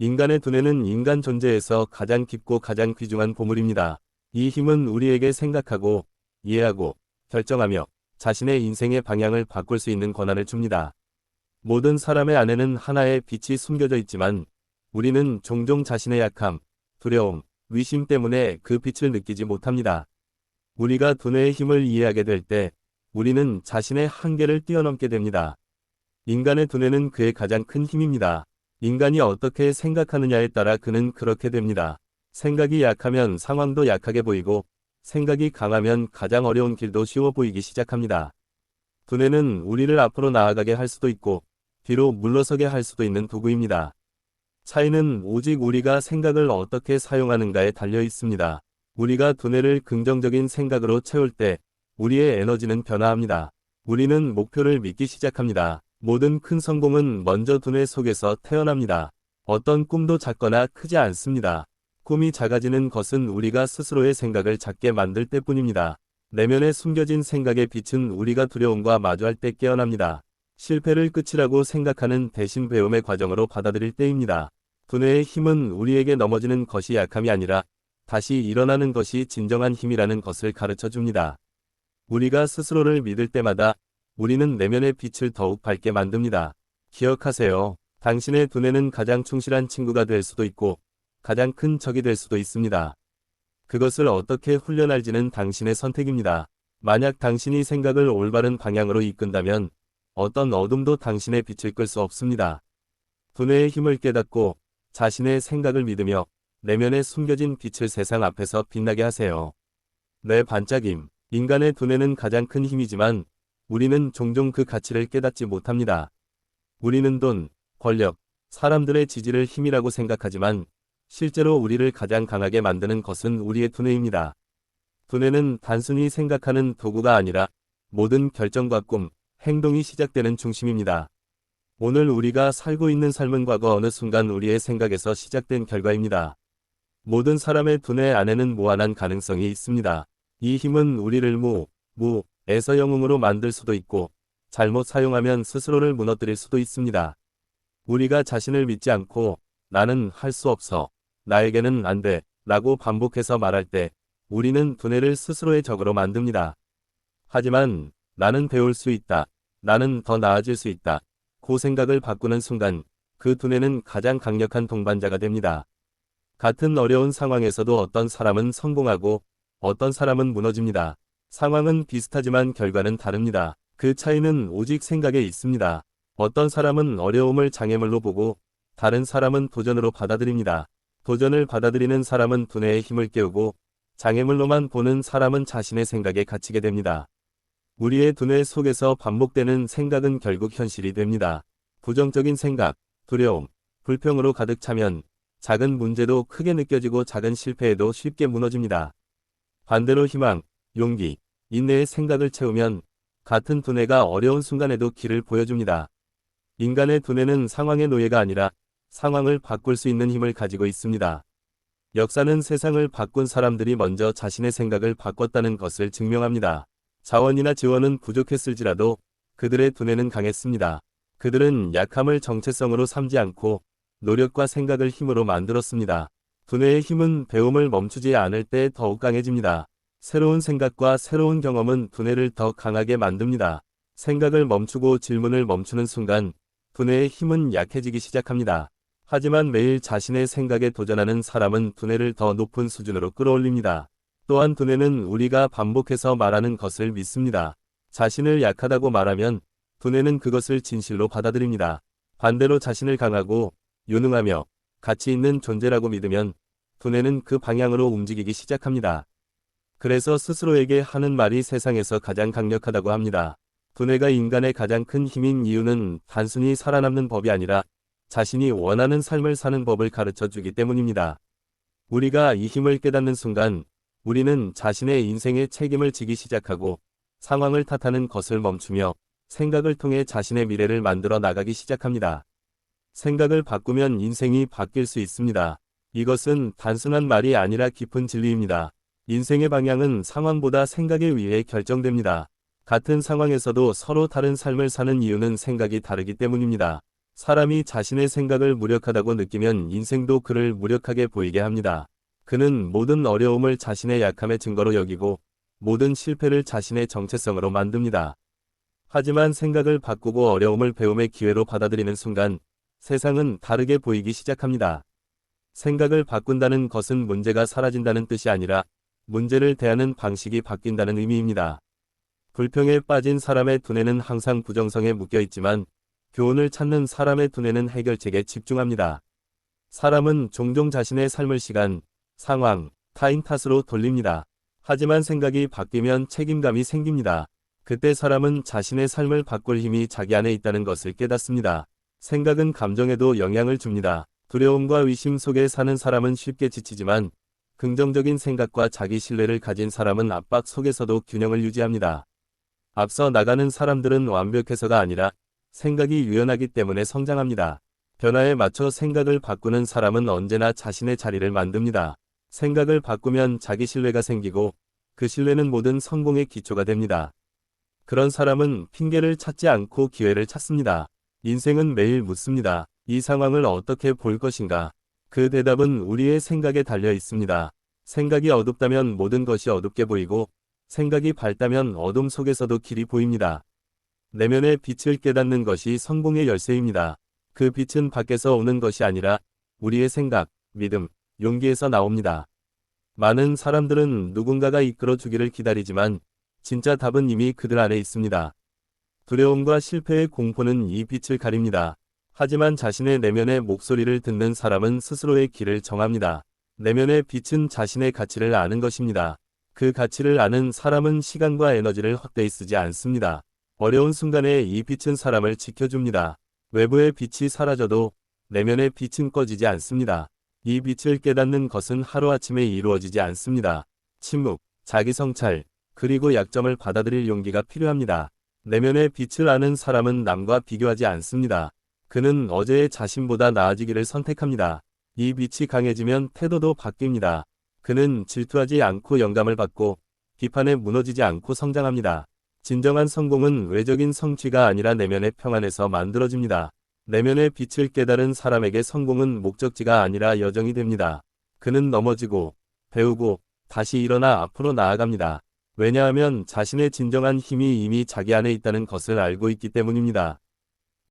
인간의 두뇌는 인간 존재에서 가장 깊고 가장 귀중한 보물입니다. 이 힘은 우리에게 생각하고, 이해하고, 결정하며 자신의 인생의 방향을 바꿀 수 있는 권한을 줍니다. 모든 사람의 안에는 하나의 빛이 숨겨져 있지만 우리는 종종 자신의 약함, 두려움, 위심 때문에 그 빛을 느끼지 못합니다. 우리가 두뇌의 힘을 이해하게 될 때 우리는 자신의 한계를 뛰어넘게 됩니다. 인간의 두뇌는 그의 가장 큰 힘입니다. 인간이 어떻게 생각하느냐에 따라 그는 그렇게 됩니다. 생각이 약하면 상황도 약하게 보이고 생각이 강하면 가장 어려운 길도 쉬워 보이기 시작합니다. 두뇌는 우리를 앞으로 나아가게 할 수도 있고 뒤로 물러서게 할 수도 있는 도구입니다. 차이는 오직 우리가 생각을 어떻게 사용하는가에 달려 있습니다. 우리가 두뇌를 긍정적인 생각으로 채울 때 우리의 에너지는 변화합니다. 우리는 목표를 믿기 시작합니다. 모든 큰 성공은 먼저 두뇌 속에서 태어납니다. 어떤 꿈도 작거나 크지 않습니다. 꿈이 작아지는 것은 우리가 스스로의 생각을 작게 만들 때뿐입니다. 내면에 숨겨진 생각의 빛은 우리가 두려움과 마주할 때 깨어납니다. 실패를 끝이라고 생각하는 대신 배움의 과정으로 받아들일 때입니다. 두뇌의 힘은 우리에게 넘어지는 것이 약함이 아니라 다시 일어나는 것이 진정한 힘이라는 것을 가르쳐 줍니다. 우리가 스스로를 믿을 때마다 우리는 내면의 빛을 더욱 밝게 만듭니다. 기억하세요. 당신의 두뇌는 가장 충실한 친구가 될 수도 있고 가장 큰 적이 될 수도 있습니다. 그것을 어떻게 훈련할지는 당신의 선택입니다. 만약 당신이 생각을 올바른 방향으로 이끈다면 어떤 어둠도 당신의 빛을 끌 수 없습니다. 두뇌의 힘을 깨닫고 자신의 생각을 믿으며 내면에 숨겨진 빛을 세상 앞에서 빛나게 하세요. 내 반짝임. 인간의 두뇌는 가장 큰 힘이지만 우리는 종종 그 가치를 깨닫지 못합니다. 우리는 돈, 권력, 사람들의 지지를 힘이라고 생각하지만 실제로 우리를 가장 강하게 만드는 것은 우리의 두뇌입니다. 두뇌는 단순히 생각하는 도구가 아니라 모든 결정과 꿈, 행동이 시작되는 중심입니다. 오늘 우리가 살고 있는 삶은 과거 어느 순간 우리의 생각에서 시작된 결과입니다. 모든 사람의 두뇌 안에는 무한한 가능성이 있습니다. 이 힘은 우리를 무에서 영웅으로 만들 수도 있고 잘못 사용하면 스스로를 무너뜨릴 수도 있습니다. 우리가 자신을 믿지 않고 나는 할 수 없어, 나에게는 안 돼 라고 반복해서 말할 때 우리는 두뇌를 스스로의 적으로 만듭니다. 하지만 나는 배울 수 있다, 나는 더 나아질 수 있다, 그 생각을 바꾸는 순간 그 두뇌는 가장 강력한 동반자가 됩니다. 같은 어려운 상황에서도 어떤 사람은 성공하고 어떤 사람은 무너집니다. 상황은 비슷하지만 결과는 다릅니다. 그 차이는 오직 생각에 있습니다. 어떤 사람은 어려움을 장애물로 보고 다른 사람은 도전으로 받아들입니다. 도전을 받아들이는 사람은 두뇌의 힘을 깨우고 장애물로만 보는 사람은 자신의 생각에 갇히게 됩니다. 우리의 두뇌 속에서 반복되는 생각은 결국 현실이 됩니다. 부정적인 생각, 두려움, 불평으로 가득 차면 작은 문제도 크게 느껴지고 작은 실패에도 쉽게 무너집니다. 반대로 희망, 용기, 인내의 생각을 채우면 같은 두뇌가 어려운 순간에도 길을 보여줍니다. 인간의 두뇌는 상황의 노예가 아니라 상황을 바꿀 수 있는 힘을 가지고 있습니다. 역사는 세상을 바꾼 사람들이 먼저 자신의 생각을 바꿨다는 것을 증명합니다. 자원이나 지원은 부족했을지라도 그들의 두뇌는 강했습니다. 그들은 약함을 정체성으로 삼지 않고 노력과 생각을 힘으로 만들었습니다. 두뇌의 힘은 배움을 멈추지 않을 때 더욱 강해집니다. 새로운 생각과 새로운 경험은 두뇌를 더 강하게 만듭니다. 생각을 멈추고 질문을 멈추는 순간 두뇌의 힘은 약해지기 시작합니다. 하지만 매일 자신의 생각에 도전하는 사람은 두뇌를 더 높은 수준으로 끌어올립니다. 또한 두뇌는 우리가 반복해서 말하는 것을 믿습니다. 자신을 약하다고 말하면 두뇌는 그것을 진실로 받아들입니다. 반대로 자신을 강하고 유능하며 가치 있는 존재라고 믿으면 두뇌는 그 방향으로 움직이기 시작합니다. 그래서 스스로에게 하는 말이 세상에서 가장 강력하다고 합니다. 두뇌가 인간의 가장 큰 힘인 이유는 단순히 살아남는 법이 아니라 자신이 원하는 삶을 사는 법을 가르쳐 주기 때문입니다. 우리가 이 힘을 깨닫는 순간 우리는 자신의 인생의 책임을 지기 시작하고 상황을 탓하는 것을 멈추며 생각을 통해 자신의 미래를 만들어 나가기 시작합니다. 생각을 바꾸면 인생이 바뀔 수 있습니다. 이것은 단순한 말이 아니라 깊은 진리입니다. 인생의 방향은 상황보다 생각에 의해 결정됩니다. 같은 상황에서도 서로 다른 삶을 사는 이유는 생각이 다르기 때문입니다. 사람이 자신의 생각을 무력하다고 느끼면 인생도 그를 무력하게 보이게 합니다. 그는 모든 어려움을 자신의 약함의 증거로 여기고 모든 실패를 자신의 정체성으로 만듭니다. 하지만 생각을 바꾸고 어려움을 배움의 기회로 받아들이는 순간 세상은 다르게 보이기 시작합니다. 생각을 바꾼다는 것은 문제가 사라진다는 뜻이 아니라 문제를 대하는 방식이 바뀐다는 의미입니다. 불평에 빠진 사람의 두뇌는 항상 부정성에 묶여 있지만 교훈을 찾는 사람의 두뇌는 해결책에 집중합니다. 사람은 종종 자신의 삶을 시간, 상황, 타인 탓으로 돌립니다. 하지만 생각이 바뀌면 책임감이 생깁니다. 그때 사람은 자신의 삶을 바꿀 힘이 자기 안에 있다는 것을 깨닫습니다. 생각은 감정에도 영향을 줍니다. 두려움과 의심 속에 사는 사람은 쉽게 지치지만 긍정적인 생각과 자기 신뢰를 가진 사람은 압박 속에서도 균형을 유지합니다. 앞서 나가는 사람들은 완벽해서가 아니라 생각이 유연하기 때문에 성장합니다. 변화에 맞춰 생각을 바꾸는 사람은 언제나 자신의 자리를 만듭니다. 생각을 바꾸면 자기 신뢰가 생기고 그 신뢰는 모든 성공의 기초가 됩니다. 그런 사람은 핑계를 찾지 않고 기회를 찾습니다. 인생은 매일 묻습니다. 이 상황을 어떻게 볼 것인가? 그 대답은 우리의 생각에 달려 있습니다. 생각이 어둡다면 모든 것이 어둡게 보이고 생각이 밝다면 어둠 속에서도 길이 보입니다. 내면의 빛을 깨닫는 것이 성공의 열쇠입니다. 그 빛은 밖에서 오는 것이 아니라 우리의 생각, 믿음, 용기에서 나옵니다. 많은 사람들은 누군가가 이끌어 주기를 기다리지만 진짜 답은 이미 그들 안에 있습니다. 두려움과 실패의 공포는 이 빛을 가립니다. 하지만 자신의 내면의 목소리를 듣는 사람은 스스로의 길을 정합니다. 내면의 빛은 자신의 가치를 아는 것입니다. 그 가치를 아는 사람은 시간과 에너지를 헛되이 쓰지 않습니다. 어려운 순간에 이 빛은 사람을 지켜줍니다. 외부의 빛이 사라져도 내면의 빛은 꺼지지 않습니다. 이 빛을 깨닫는 것은 하루아침에 이루어지지 않습니다. 침묵, 자기 성찰, 그리고 약점을 받아들일 용기가 필요합니다. 내면의 빛을 아는 사람은 남과 비교하지 않습니다. 그는 어제의 자신보다 나아지기를 선택합니다. 이 빛이 강해지면 태도도 바뀝니다. 그는 질투하지 않고 영감을 받고 비판에 무너지지 않고 성장합니다. 진정한 성공은 외적인 성취가 아니라 내면의 평안에서 만들어집니다. 내면의 빛을 깨달은 사람에게 성공은 목적지가 아니라 여정이 됩니다. 그는 넘어지고 배우고 다시 일어나 앞으로 나아갑니다. 왜냐하면 자신의 진정한 힘이 이미 자기 안에 있다는 것을 알고 있기 때문입니다.